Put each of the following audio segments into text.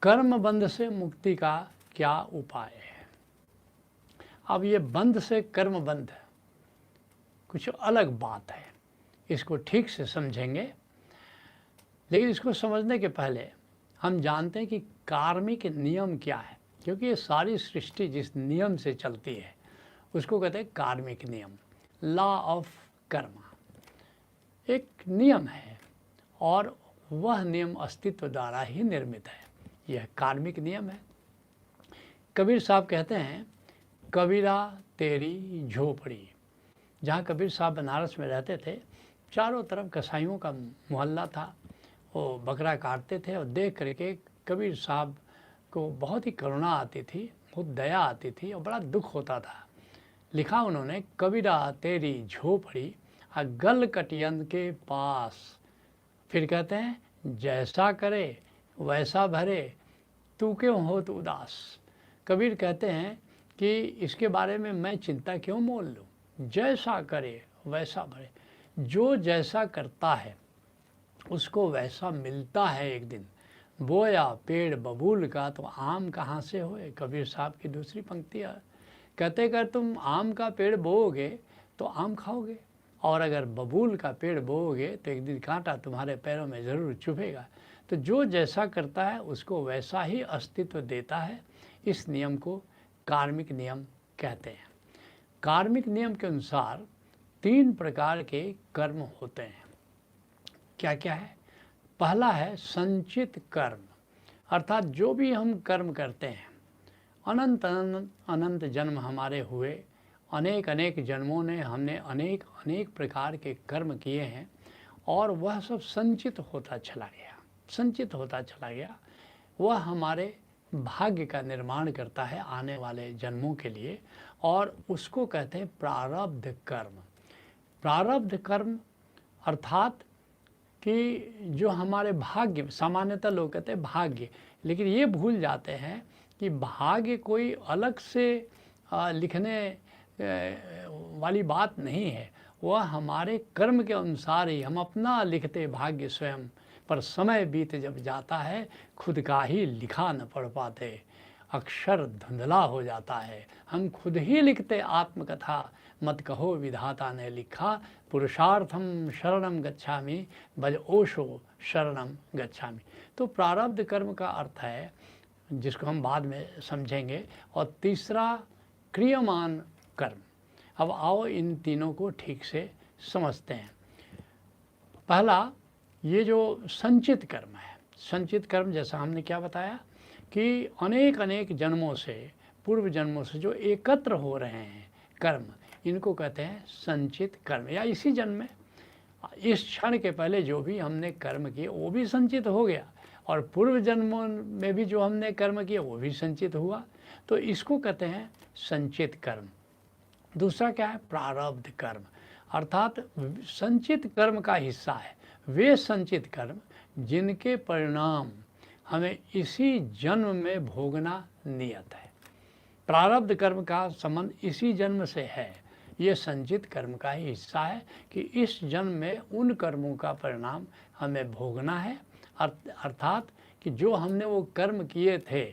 कर्म बंध से मुक्ति का क्या उपाय है। अब ये बंध से कर्म बंध कुछ अलग बात है, इसको ठीक से समझेंगे। लेकिन इसको समझने के पहले हम जानते हैं कि कार्मिक नियम क्या है, क्योंकि ये सारी सृष्टि जिस नियम से चलती है उसको कहते हैं कार्मिक नियम, लॉ ऑफ कर्मा। एक नियम है और वह नियम अस्तित्व द्वारा ही निर्मित है, यह कार्मिक नियम है। कबीर साहब कहते हैं, कबीरा तेरी झोपड़ी। जहाँ कबीर साहब बनारस में रहते थे, चारों तरफ कसाईयों का मोहल्ला था। वो बकरा काटते थे और देख करके कबीर साहब को बहुत ही करुणा आती थी, बहुत दया आती थी और बड़ा दुख होता था। लिखा उन्होंने, कबीरा तेरी झोपड़ी गल कटियन के पास। फिर कहते हैं, जैसा करे वैसा भरे, तू क्यों हो तो उदास। कबीर कहते हैं कि इसके बारे में मैं चिंता क्यों मोल लूँ, जैसा करे वैसा भरे। जो जैसा करता है उसको वैसा मिलता है एक दिन। बोया पेड़ बबूल का तो आम कहाँ से होए। कबीर साहब की दूसरी पंक्ति है, कहते कर तुम आम का पेड़ बोओगे तो आम खाओगे, और अगर बबूल का पेड़ बोओगे तो एक दिन कांटा तुम्हारे पैरों में ज़रूर चुभेगा। तो जो जैसा करता है उसको वैसा ही अस्तित्व देता है। इस नियम को कार्मिक नियम कहते हैं। कार्मिक नियम के अनुसार 3 प्रकार के कर्म होते हैं। क्या क्या है? पहला है संचित कर्म, अर्थात जो भी हम कर्म करते हैं, अनंत अनंत अनंत जन्म हमारे हुए, अनेक अनेक जन्मों ने हमने अनेक अनेक प्रकार के कर्म किए हैं और वह सब संचित होता चला गया, संचित होता चला गया। वह हमारे भाग्य का निर्माण करता है आने वाले जन्मों के लिए, और उसको कहते हैं प्रारब्ध कर्म। प्रारब्ध कर्म अर्थात कि जो हमारे भाग्य, सामान्यतः लोग कहते हैं भाग्य, लेकिन ये भूल जाते हैं कि भाग्य कोई अलग से लिखने वाली बात नहीं है। वह हमारे कर्म के अनुसार ही हम अपना लिखते भाग्य स्वयं, पर समय बीत जब जाता है खुद का ही लिखा न पढ़ पाते, अक्षर धुंधला हो जाता है। हम खुद ही लिखते आत्मकथा, मत कहो विधाता ने लिखा, पुरुषार्थम शरणम गच्छामि, भज ओशो शरणम गच्छामि। तो प्रारब्ध कर्म का अर्थ है, जिसको हम बाद में समझेंगे। और तीसरा क्रियमान कर्म। अब आओ इन तीनों को ठीक से समझते हैं। पहला, ये जो संचित कर्म है, संचित कर्म जैसा हमने क्या बताया कि अनेक अनेक जन्मों से, पूर्व जन्मों से जो एकत्र हो रहे हैं कर्म, इनको कहते हैं संचित कर्म। या इसी जन्म में, इस क्षण के पहले जो भी हमने कर्म किए वो भी संचित हो गया, और पूर्व जन्मों में भी जो हमने कर्म किए वो भी संचित हुआ, तो इसको कहते हैं संचित कर्म। दूसरा क्या है? प्रारब्ध कर्म, अर्थात संचित कर्म का हिस्सा है वे संचित कर्म जिनके परिणाम हमें इसी जन्म में भोगना नियत है। प्रारब्ध कर्म का संबंध इसी जन्म से है। ये संचित कर्म का ही हिस्सा है कि इस जन्म में उन कर्मों का परिणाम हमें भोगना है। अर्थात कि जो हमने वो कर्म किए थे,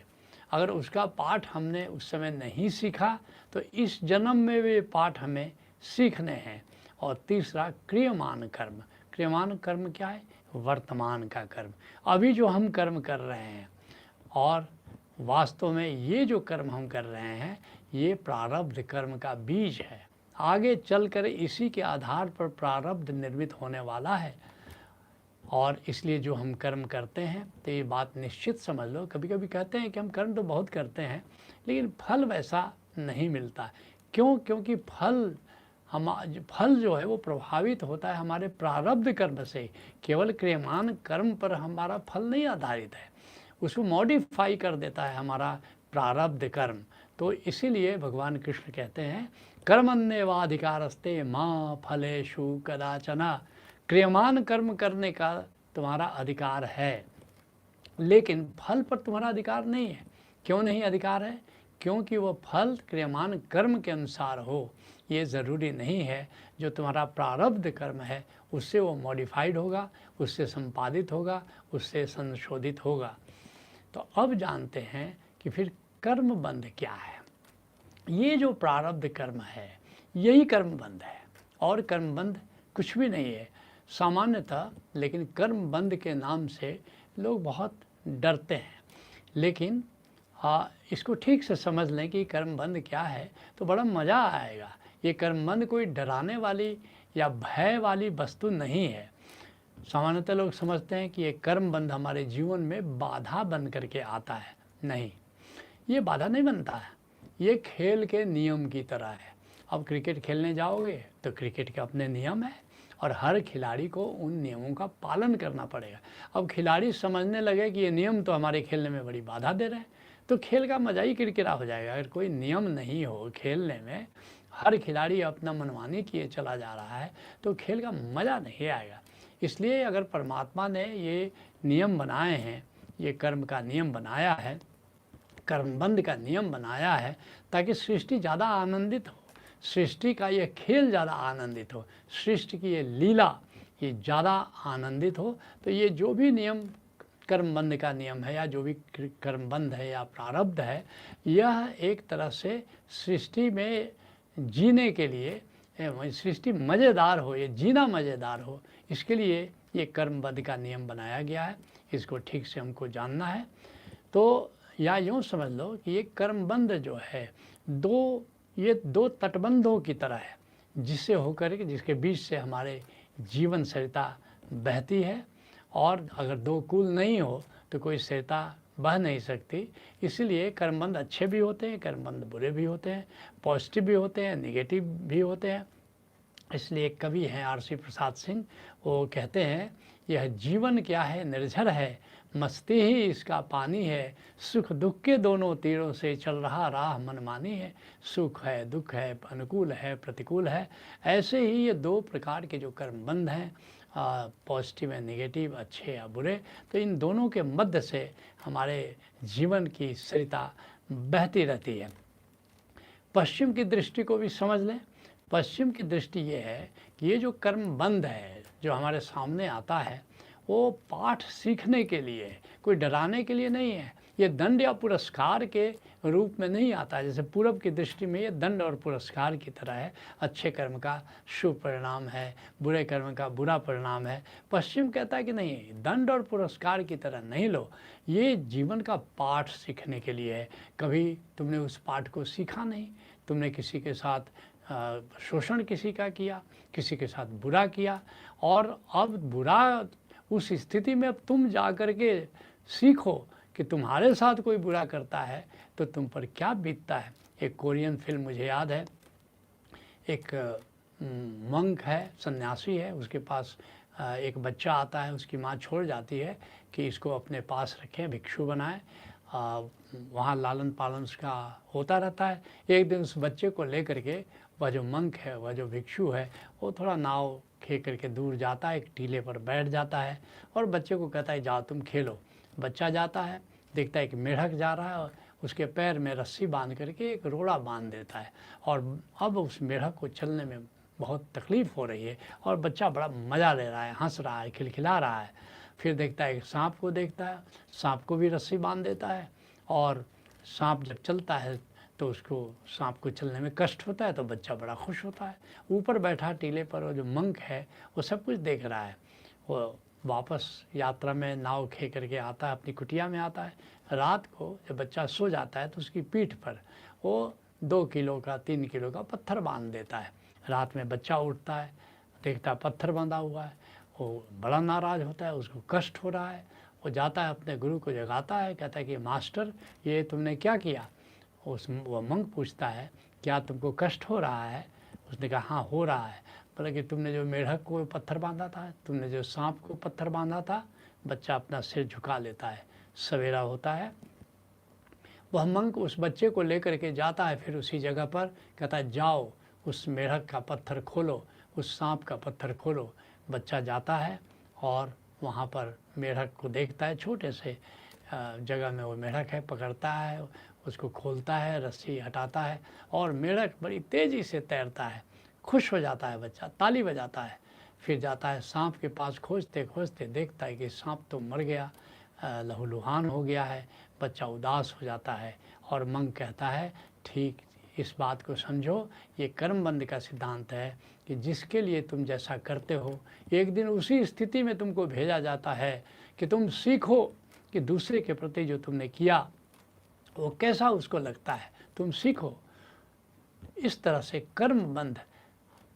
अगर उसका पाठ हमने उस समय नहीं सीखा तो इस जन्म में वे पाठ हमें सीखने हैं। और तीसरा क्रियमान कर्म। क्रियमान कर्म क्या है? वर्तमान का कर्म, अभी जो हम कर्म कर रहे हैं। और वास्तव में ये जो कर्म हम कर रहे हैं ये प्रारब्ध कर्म का बीज है। आगे चलकर इसी के आधार पर प्रारब्ध निर्मित होने वाला है। और इसलिए जो हम कर्म करते हैं तो ये बात निश्चित समझ लो, कभी कभी कहते हैं कि हम कर्म तो बहुत करते हैं लेकिन फल वैसा नहीं मिलता। क्यों? क्योंकि फल जो है वो प्रभावित होता है हमारे प्रारब्ध कर्म से। केवल क्रियमान कर्म पर हमारा फल नहीं आधारित है, उसको मॉडिफाई कर देता है हमारा प्रारब्ध कर्म। तो इसीलिए भगवान कृष्ण कहते हैं, कर्मण्येवाधिकारस्ते मां फलेषु कदाचन। क्रियमान कर्म करने का तुम्हारा अधिकार है, लेकिन फल पर तुम्हारा अधिकार नहीं है। क्यों नहीं अधिकार है? क्योंकि वह फल क्रियमान कर्म के अनुसार हो, ये ज़रूरी नहीं है। जो तुम्हारा प्रारब्ध कर्म है उससे वो मॉडिफाइड होगा, उससे संपादित होगा, उससे संशोधित होगा। तो अब जानते हैं कि फिर कर्म बंध क्या है। ये जो प्रारब्ध कर्म है यही कर्म बंध है, और कर्म बंध कुछ भी नहीं है सामान्यतः। लेकिन कर्म बंध के नाम से लोग बहुत डरते हैं। लेकिन इसको ठीक से समझ लें कि कर्म बंध क्या है तो बड़ा मज़ा आएगा। ये कर्म बंध कोई डराने वाली या भय वाली वस्तु नहीं है। सामान्यतः लोग समझते हैं कि ये कर्म बंध हमारे जीवन में बाधा बन करके आता है। नहीं, ये बाधा नहीं बनता है, ये खेल के नियम की तरह है। अब क्रिकेट खेलने जाओगे तो क्रिकेट के अपने नियम है और हर खिलाड़ी को उन नियमों का पालन करना पड़ेगा। अब खिलाड़ी समझने लगे कि ये नियम तो हमारे खेलने में बड़ी बाधा दे रहे हैं, तो खेल का मज़ा ही किरकिरा हो जाएगा। अगर कोई नियम नहीं हो खेलने में, हर खिलाड़ी अपना मनमानी किए चला जा रहा है, तो खेल का मज़ा नहीं आएगा। इसलिए अगर परमात्मा ने ये नियम बनाए हैं, ये कर्म का नियम बनाया है, कर्मबंध का नियम बनाया है, ताकि सृष्टि ज़्यादा आनंदित हो, सृष्टि का ये खेल ज़्यादा आनंदित हो, सृष्टि की ये लीला ये ज़्यादा आनंदित हो। तो ये जो भी नियम कर्मबंध का नियम है या जो भी कर्मबंध है या प्रारब्ध है, यह एक तरह से सृष्टि में जीने के लिए, सृष्टि मज़ेदार हो, ये जीना मज़ेदार हो, इसके लिए ये कर्मबंध का नियम बनाया गया है। इसको ठीक से हमको जानना है। तो या यूँ समझ लो कि ये कर्मबंध जो है ये दो तटबंधों की तरह है, जिससे होकर के जिसके बीच से हमारे जीवन सरिता बहती है। और अगर दो कूल नहीं हो तो कोई सरिता बह नहीं सकती। इसीलिए कर्मबंध अच्छे भी होते हैं, कर्मबंध बुरे भी होते हैं, पॉजिटिव भी होते हैं, नेगेटिव भी होते हैं। इसलिए एक कवि हैं RC प्रसाद सिंह, वो कहते हैं, यह जीवन क्या है निर्झर है, मस्ती ही इसका पानी है, सुख दुख के दोनों तीरों से चल रहा राह मनमानी है। सुख है, दुख है, अनुकूल है, प्रतिकूल है। ऐसे ही ये दो प्रकार के जो कर्मबंध हैं, पॉजिटिव एंड नेगेटिव, अच्छे या बुरे, तो इन दोनों के मध्य से हमारे जीवन की सरिता बहती रहती है। पश्चिम की दृष्टि को भी समझ लें। पश्चिम की दृष्टि ये है कि ये जो कर्मबंध है जो हमारे सामने आता है, वो पाठ सीखने के लिए है, कोई डराने के लिए नहीं है। ये दंड या पुरस्कार के रूप में नहीं आता है। जैसे पूरब की दृष्टि में ये दंड और पुरस्कार की तरह है, अच्छे कर्म का शुभ परिणाम है, बुरे कर्म का बुरा परिणाम है। पश्चिम कहता है कि नहीं, दंड और पुरस्कार की तरह नहीं लो, ये जीवन का पाठ सीखने के लिए है। कभी तुमने उस पाठ को सीखा नहीं, तुमने किसी के साथ शोषण किसी का किया, किसी के साथ बुरा किया, और अब बुरा उस स्थिति में अब तुम जा कर के सीखो कि तुम्हारे साथ कोई बुरा करता है तो तुम पर क्या बीतता है। एक कोरियन फिल्म मुझे याद है, एक मंक है, सन्यासी है, उसके पास एक बच्चा आता है, उसकी माँ छोड़ जाती है कि इसको अपने पास रखें, भिक्षु बनाए, वहाँ लालन पालन उसका होता रहता है। एक दिन उस बच्चे को लेकर के वह जो मंक है, वह जो भिक्षु है, वो थोड़ा नाव खे करके दूर जाता है, एक टीले पर बैठ जाता है और बच्चे को कहता है जाओ तुम खेलो। बच्चा जाता है, देखता है कि मेढक जा रहा है और उसके पैर में रस्सी बांध करके एक रोड़ा बांध देता है, और अब उस मेढक को चलने में बहुत तकलीफ़ हो रही है और बच्चा बड़ा मज़ा ले रहा है, हंस रहा है, खिलखिला रहा है। फिर देखता है कि सांप को देखता है, सांप को भी रस्सी बांध देता है, और सांप जब चलता है तो उसको सांप को चलने में कष्ट होता है, तो बच्चा बड़ा खुश होता है। ऊपर बैठा टीले पर वो जो मंक है वो सब कुछ देख रहा है। वो वापस यात्रा में नाव खे करके आता है, अपनी कुटिया में आता है। रात को जब बच्चा सो जाता है तो उसकी पीठ पर वो 2 किलो का 3 किलो का पत्थर बांध देता है। रात में बच्चा उठता है, देखता है पत्थर बंधा हुआ है, वो बड़ा नाराज़ होता है, उसको कष्ट हो रहा है। वो जाता है अपने गुरु को जगाता है, कहता है कि मास्टर ये तुमने क्या किया। वो मंक पूछता है क्या तुमको कष्ट हो रहा है। उसने कहा हाँ हो रहा है। बोला कि तुमने जो मेढक को पत्थर बांधा था, तुमने जो सांप को पत्थर बांधा था। बच्चा अपना सिर झुका लेता है। सवेरा होता है, वह मंक उस बच्चे को लेकर के जाता है, फिर उसी जगह पर कहता है जाओ उस मेढक का पत्थर खोलो, उस सांप का पत्थर खोलो। बच्चा जाता है और वहाँ पर मेढक को देखता है, छोटे से जगह में वो मेढक है, पकड़ता है, उसको खोलता है, रस्सी हटाता है और मेढक बड़ी तेज़ी से तैरता है। खुश हो जाता है बच्चा, ताली बजाता है। फिर जाता है सांप के पास, खोजते खोजते देखता है कि सांप तो मर गया, लहूलुहान हो गया है, बच्चा उदास हो जाता है और मंग कहता है ठीक इस बात को समझो, ये कर्मबंध का सिद्धांत है कि जिसके लिए तुम जैसा करते हो एक दिन उसी स्थिति में तुमको भेजा जाता है कि तुम सीखो कि दूसरे के प्रति जो तुमने किया वो कैसा उसको लगता है, तुम सीखो। इस तरह से कर्मबंध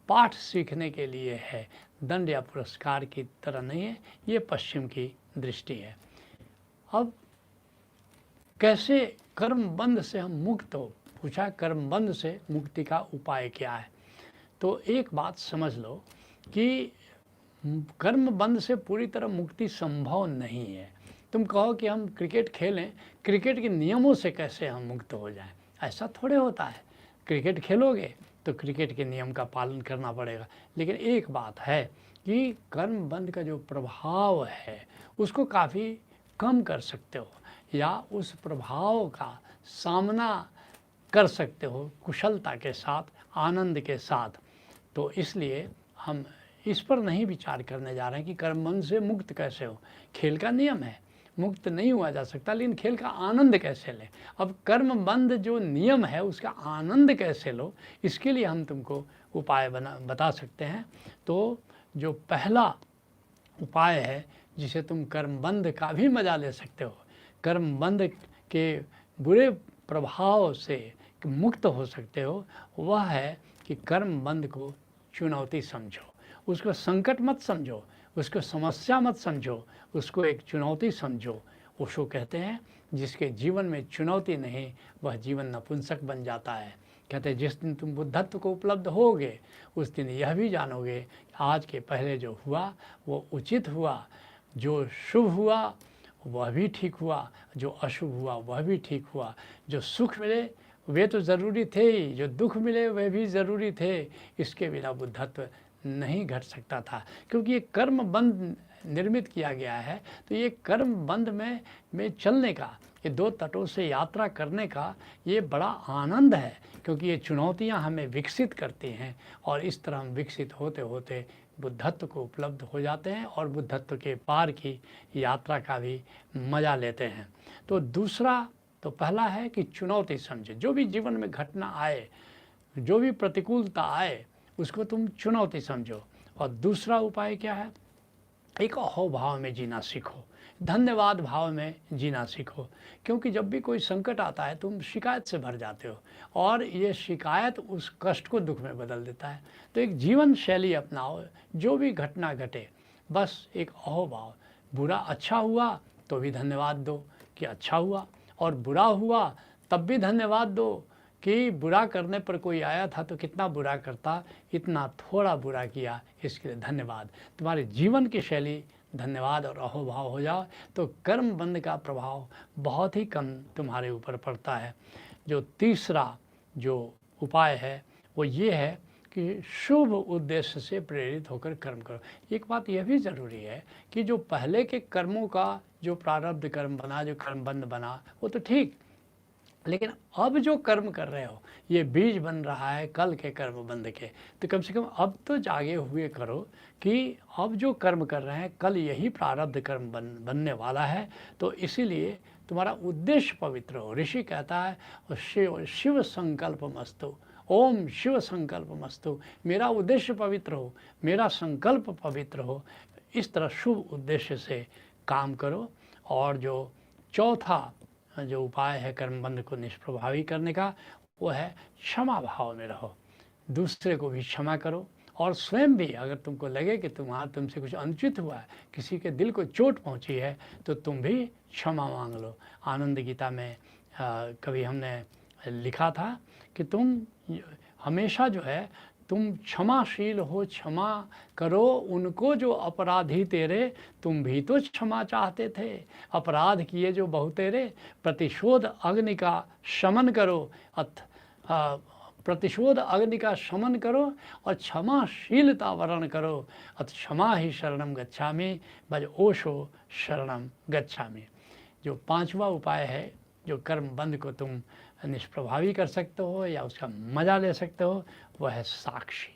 पाठ सीखने के लिए है, दंड या पुरस्कार की तरह नहीं है। ये पश्चिम की दृष्टि है। अब कैसे कर्मबंध से हम मुक्त हो, पूछा कर्मबंध से मुक्ति का उपाय क्या है। तो एक बात समझ लो कि कर्मबंध से पूरी तरह मुक्ति संभव नहीं है। तुम कहो कि हम क्रिकेट खेलें, क्रिकेट के नियमों से कैसे हम मुक्त हो जाएं, ऐसा थोड़े होता है। क्रिकेट खेलोगे तो क्रिकेट के नियम का पालन करना पड़ेगा। लेकिन एक बात है कि कर्मबंध का जो प्रभाव है उसको काफ़ी कम कर सकते हो या उस प्रभाव का सामना कर सकते हो कुशलता के साथ, आनंद के साथ। तो इसलिए हम इस पर नहीं विचार करने जा रहे हैं कि कर्मबंध से मुक्त कैसे हो। खेल का नियम है, मुक्त नहीं हुआ जा सकता, लेकिन खेल का आनंद कैसे लें। अब कर्मबंध जो नियम है उसका आनंद कैसे लो, इसके लिए हम तुमको उपाय बता सकते हैं। तो जो पहला उपाय है जिसे तुम कर्मबंध का भी मजा ले सकते हो, कर्मबंध के बुरे प्रभाव से मुक्त हो सकते हो, वह है कि कर्मबंध को चुनौती समझो, उसको संकट मत समझो, उसको समस्या मत समझो, उसको एक चुनौती समझो। ओशो कहते हैं जिसके जीवन में चुनौती नहीं वह जीवन नपुंसक बन जाता है। कहते हैं जिस दिन तुम बुद्धत्व को उपलब्ध होगे उस दिन यह भी जानोगे आज के पहले जो हुआ वो उचित हुआ, जो शुभ हुआ वह भी ठीक हुआ, जो अशुभ हुआ वह भी ठीक हुआ, जो सुख मिले वे तो ज़रूरी थे ही, जो दुख मिले वे भी ज़रूरी थे। इसके बिना बुद्धत्व नहीं घट सकता था, क्योंकि ये कर्मबंध निर्मित किया गया है। तो ये कर्मबंध में चलने का, ये दो तटों से यात्रा करने का ये बड़ा आनंद है, क्योंकि ये चुनौतियां हमें विकसित करती हैं और इस तरह हम विकसित होते होते बुद्धत्व को उपलब्ध हो जाते हैं और बुद्धत्व के पार की यात्रा का भी मज़ा लेते हैं। तो दूसरा, तो पहला है कि चुनौती समझे, जो भी जीवन में घटना आए, जो भी प्रतिकूलता आए उसको तुम चुनौती समझो। और दूसरा उपाय क्या है, एक अहोभाव में जीना सीखो, धन्यवाद भाव में जीना सीखो। क्योंकि जब भी कोई संकट आता है तुम शिकायत से भर जाते हो और ये शिकायत उस कष्ट को दुख में बदल देता है। तो एक जीवन शैली अपनाओ, जो भी घटना घटे बस एक अहोभाव, बुरा अच्छा हुआ तो भी धन्यवाद दो कि अच्छा हुआ, और बुरा हुआ तब भी धन्यवाद दो कि बुरा करने पर कोई आया था तो कितना बुरा करता, इतना थोड़ा बुरा किया, इसके लिए धन्यवाद। तुम्हारे जीवन की शैली धन्यवाद और अहोभाव हो जाओ तो कर्मबंध का प्रभाव बहुत ही कम तुम्हारे ऊपर पड़ता है। जो तीसरा जो उपाय है वो ये है कि शुभ उद्देश्य से प्रेरित होकर कर्म करो। एक बात यह भी ज़रूरी है कि जो पहले के कर्मों का जो प्रारब्ध कर्म बना, जो कर्मबंध बना, वो तो ठीक, लेकिन अब जो कर्म कर रहे हो ये बीज बन रहा है कल के कर्मबंध के। तो कम से कम अब तो जागे हुए करो कि अब जो कर्म कर रहे हैं कल यही प्रारब्ध कर्म बनने वाला है। तो इसीलिए तुम्हारा उद्देश्य पवित्र हो। ऋषि कहता है शिव संकल्प मस्तु, ओम शिव संकल्प मस्तु, मेरा उद्देश्य पवित्र हो, मेरा संकल्प पवित्र हो। इस तरह शुभ उद्देश्य से काम करो। और जो चौथा जो उपाय है कर्मबंध को निष्प्रभावी करने का वो है क्षमा भाव में रहो, दूसरे को भी क्षमा करो और स्वयं भी अगर तुमको लगे कि तुमसे कुछ अनुचित हुआ है, किसी के दिल को चोट पहुंची है, तो तुम भी क्षमा मांग लो। आनंद गीता में कभी हमने लिखा था कि तुम हमेशा जो है तुम क्षमाशील हो, क्षमा करो उनको जो अपराधी तेरे, तुम भी तो क्षमा चाहते थे, अपराध किए जो बहुतेरे, प्रतिशोध अग्नि का शमन करो, प्रतिशोध अग्नि का शमन करो और क्षमाशीलता वर्ण करो, अथ क्षमा ही शरणम गच्छामि, भज ओशो शरणम गच्छामि। जो पांचवा उपाय है जो कर्मबंध को तुम निष्प्रभावी कर सकते हो या उसका मजा ले सकते हो, वह है साक्षी।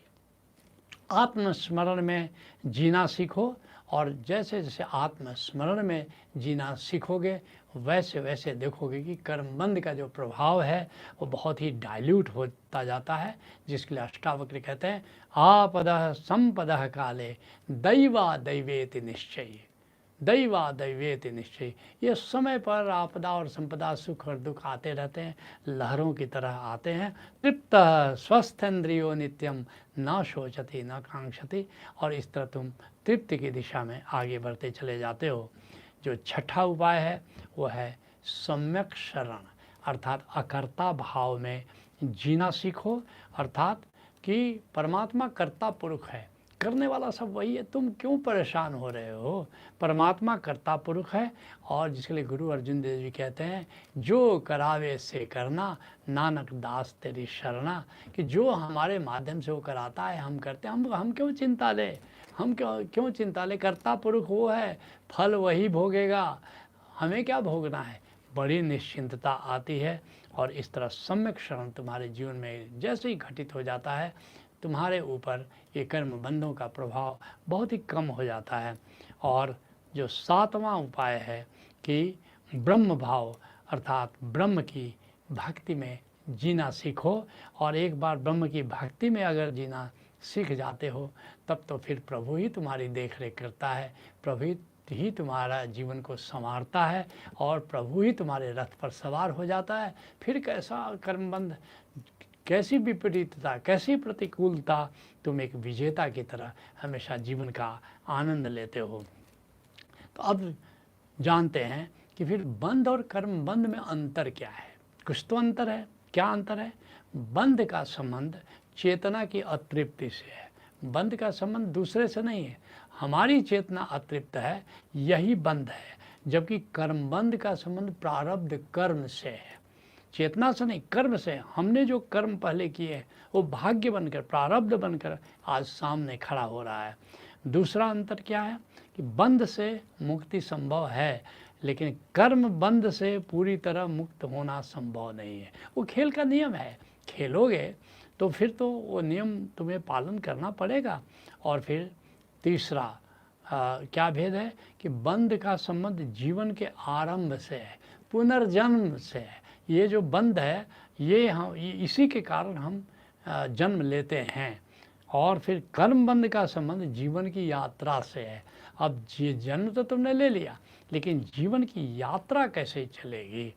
आत्मस्मरण में जीना सीखो और जैसे जैसे आत्मस्मरण में जीना सीखोगे वैसे वैसे देखोगे कि कर्मबंध का जो प्रभाव है वो बहुत ही डाइल्यूट होता जाता है, जिसके लिए अष्टावक्र कहते हैं आपदः संपदः काले दैवा दैवेति निश्चय, दैवा दैवेति निश्चय। ये समय पर आपदा और संपदा, सुख और दुख आते रहते हैं, लहरों की तरह आते हैं। तृप्त स्वस्थेन्द्रियो नित्यम न शोचति न कांक्षति, और इस तरह तुम तृप्ति की दिशा में आगे बढ़ते चले जाते हो। जो छठा उपाय है वो है सम्यक शरण, अर्थात अकर्ता भाव में जीना सीखो, अर्थात कि परमात्मा कर्ता पुरुष है, करने वाला सब वही है, तुम क्यों परेशान हो रहे हो। परमात्मा कर्ता पुरुष है, और जिसके लिए गुरु अर्जुन देव जी कहते हैं जो करावे से करना नानक दास तेरी शरणा, कि जो हमारे माध्यम से वो कराता है हम करते हैं, हम क्यों चिंता ले, हम क्यों चिंता ले, कर्ता पुरुष वो है, फल वही भोगेगा, हमें क्या भोगना है। बड़ी निश्चिंतता आती है, और इस तरह सम्यक शरण तुम्हारे जीवन में जैसे ही घटित हो जाता है तुम्हारे ऊपर ये कर्म बंधों का प्रभाव बहुत ही कम हो जाता है। और जो सातवां उपाय है कि ब्रह्म भाव, अर्थात ब्रह्म की भक्ति में जीना सीखो, और एक बार ब्रह्म की भक्ति में अगर जीना सीख जाते हो तब तो फिर प्रभु ही तुम्हारी देख रेख करता है, प्रभु ही तुम्हारा जीवन को संवारता है, और प्रभु ही तुम्हारे रथ पर सवार हो जाता है। फिर कैसा कर्मबंध, कैसी विपरीतता, कैसी प्रतिकूलता, तुम एक विजेता की तरह हमेशा जीवन का आनंद लेते हो। तो अब जानते हैं कि फिर बंध और कर्म बंध में अंतर क्या है। कुछ तो अंतर है। क्या अंतर है? बंध का संबंध चेतना की अतृप्ति से है, बंध का संबंध दूसरे से नहीं है, हमारी चेतना अतृप्त है, यही बंध है। जबकि कर्मबंध का संबंध प्रारब्ध कर्म से है, चेतना से नहीं, कर्म से। हमने जो कर्म पहले किए वो भाग्य बनकर, प्रारब्ध बनकर आज सामने खड़ा हो रहा है। दूसरा अंतर क्या है कि बंध से मुक्ति संभव है, लेकिन कर्म बंध से पूरी तरह मुक्त होना संभव नहीं है। वो खेल का नियम है, खेलोगे तो फिर तो वो नियम तुम्हें पालन करना पड़ेगा। और फिर तीसरा क्या भेद है कि बंध का संबंध जीवन के आरंभ से है, पुनर्जन्म से है। ये जो बंध है ये हम इसी के कारण हम जन्म लेते हैं। और फिर कर्म बंध का संबंध जीवन की यात्रा से है। अब जन्म तो तुमने ले लिया, लेकिन जीवन की यात्रा कैसे चलेगी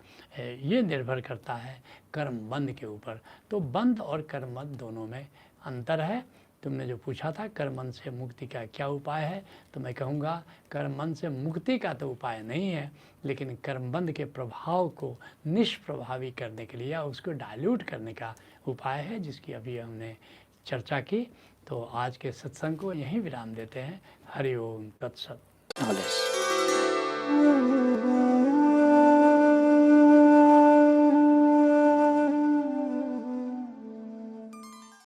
ये निर्भर करता है कर्म बंध के ऊपर। तो बंध और कर्म बंध दोनों में अंतर है। तुमने जो पूछा था कर्मबंध से मुक्ति का क्या उपाय है, तो मैं कहूँगा कर्मबंध से मुक्ति का तो उपाय नहीं है, लेकिन कर्मबंध के प्रभाव को निष्प्रभावी करने के लिए या उसको डाइल्यूट करने का उपाय है, जिसकी अभी हमने चर्चा की। तो आज के सत्संग को यहीं विराम देते हैं। हरि ओम तत्सत।